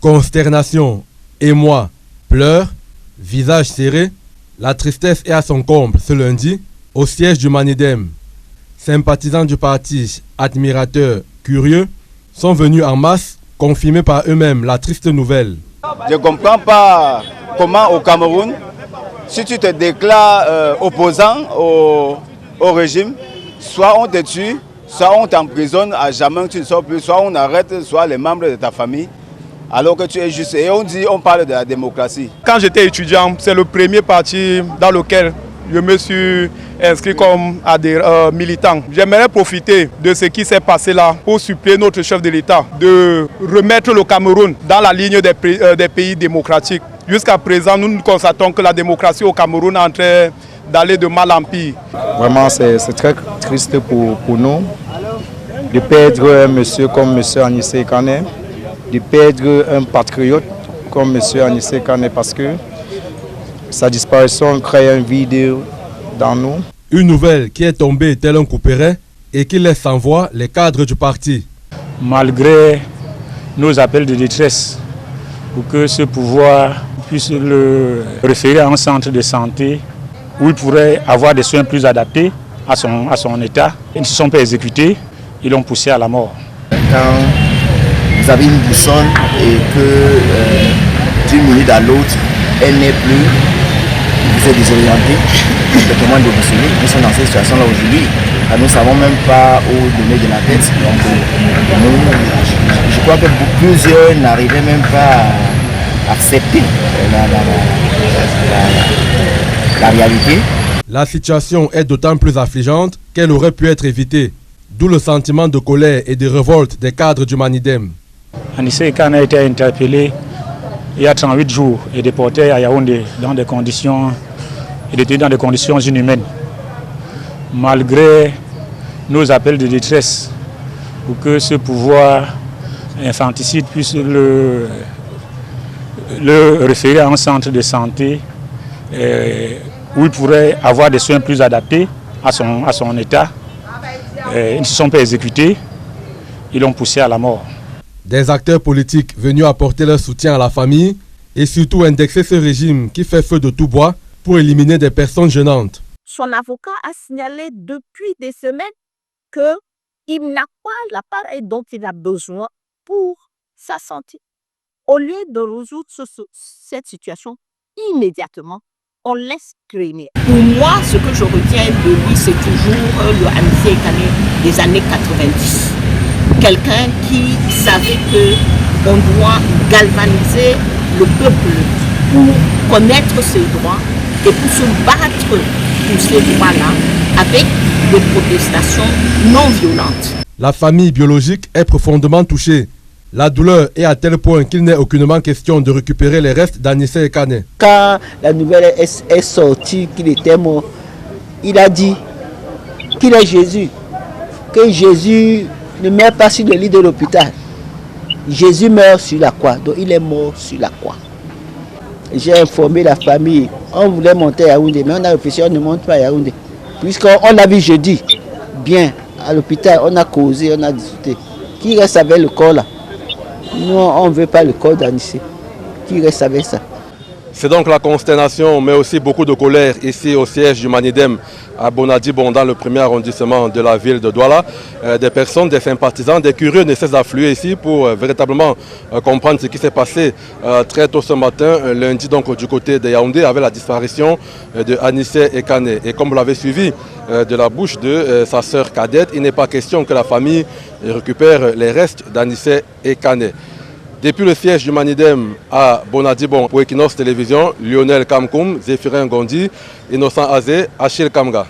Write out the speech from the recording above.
Consternation, émoi, pleurs, visage serré, la tristesse est à son comble ce lundi au siège du Manidem. Sympathisants du parti, admirateurs, curieux, sont venus en masse confirmer par eux-mêmes la triste nouvelle. Je ne comprends pas comment au Cameroun, si tu te déclares opposant au régime, soit on te tue, soit on t'emprisonne à jamais, tu ne sors plus, soit on arrête, soit les membres de ta famille, alors que tu es juste. Et on parle de la démocratie. Quand j'étais étudiant, c'est le premier parti dans lequel je me suis inscrit comme militant. J'aimerais profiter de ce qui s'est passé là pour supplier notre chef de l'État de remettre le Cameroun dans la ligne des pays démocratiques. Jusqu'à présent, nous constatons que la démocratie au Cameroun est en train d'aller de mal en pire. Vraiment, c'est très triste pour nous de perdre un monsieur comme M. Anissé Kane, de perdre un patriote comme M. Anissé Kane parce que sa disparition crée un vide dans nous. Une nouvelle qui est tombée tel un couperet et qui laisse sans voix les cadres du parti. Malgré nos appels de détresse pour que ce pouvoir puisse le référer à un centre de santé où il pourrait avoir des soins plus adaptés à son état, ils ne se sont pas exécutés, ils l'ont poussé à la mort. Quand vous avez une boussole et que d'une minute à l'autre, elle n'est plus, vous êtes désorienté, complètement déboussolé. Nous sommes dans cette situation-là aujourd'hui. Nous ne savons même pas où donner de la tête. Donc, je crois que plusieurs n'arrivaient même pas à accepter la réalité. La situation est d'autant plus affligeante qu'elle aurait pu être évitée. D'où le sentiment de colère et de révolte des cadres du Manidem. Anissé Kane a été interpellé il y a 38 jours et déporté à Yaoundé dans des conditions inhumaines. Malgré nos appels de détresse pour que ce pouvoir infanticide puisse le référer à un centre de santé où il pourrait avoir des soins plus adaptés à son état, ils ne se sont pas exécutés, ils l'ont poussé à la mort. Des acteurs politiques venus apporter leur soutien à la famille et surtout indexer ce régime qui fait feu de tout bois pour éliminer des personnes gênantes. Son avocat a signalé depuis des semaines qu'il n'a pas l'appareil dont il a besoin pour sa santé. Au lieu de résoudre cette situation immédiatement, on laisse traîner. Pour moi, ce que je retiens de lui, c'est toujours le Anissé Kane des années 90. Quelqu'un qui savait qu'on doit galvaniser le peuple pour connaître ses droits et pour se battre pour ces droits-là avec des protestations non violentes. La famille biologique est profondément touchée. La douleur est à tel point qu'il n'est aucunement question de récupérer les restes d'Anissé Kane. Quand la nouvelle est sortie qu'il était mort, il a dit qu'il est Jésus, que Jésus ne meurt pas sur le lit de l'hôpital. Jésus meurt sur la croix, donc il est mort sur la croix. J'ai informé la famille, on voulait monter à Yaoundé, mais on a réfléchi, on ne monte pas à Yaoundé. Puisqu'on l'a vu jeudi, bien, à l'hôpital, on a causé, on a discuté. Qui reste avec le corps là? Nous, on ne veut pas le corps d'Anissé. Qui reste avec ça? C'est donc la consternation, mais aussi beaucoup de colère ici au siège du Manidem à Bonadibon, dans le premier arrondissement de la ville de Douala. Des personnes, des sympathisants, des curieux ne cessent d'affluer ici pour véritablement comprendre ce qui s'est passé très tôt ce matin, lundi donc du côté de Yaoundé, avec la disparition de Anissé Kane. Et comme vous l'avez suivi de la bouche de sa sœur cadette, il n'est pas question que la famille récupère les restes d'Anissé Kane. Depuis le siège du Manidem à Bonadibon pour Equinox Télévision, Lionel Kamkoum, Zéphirin Gondi, Innocent Azé, Achille Kamga.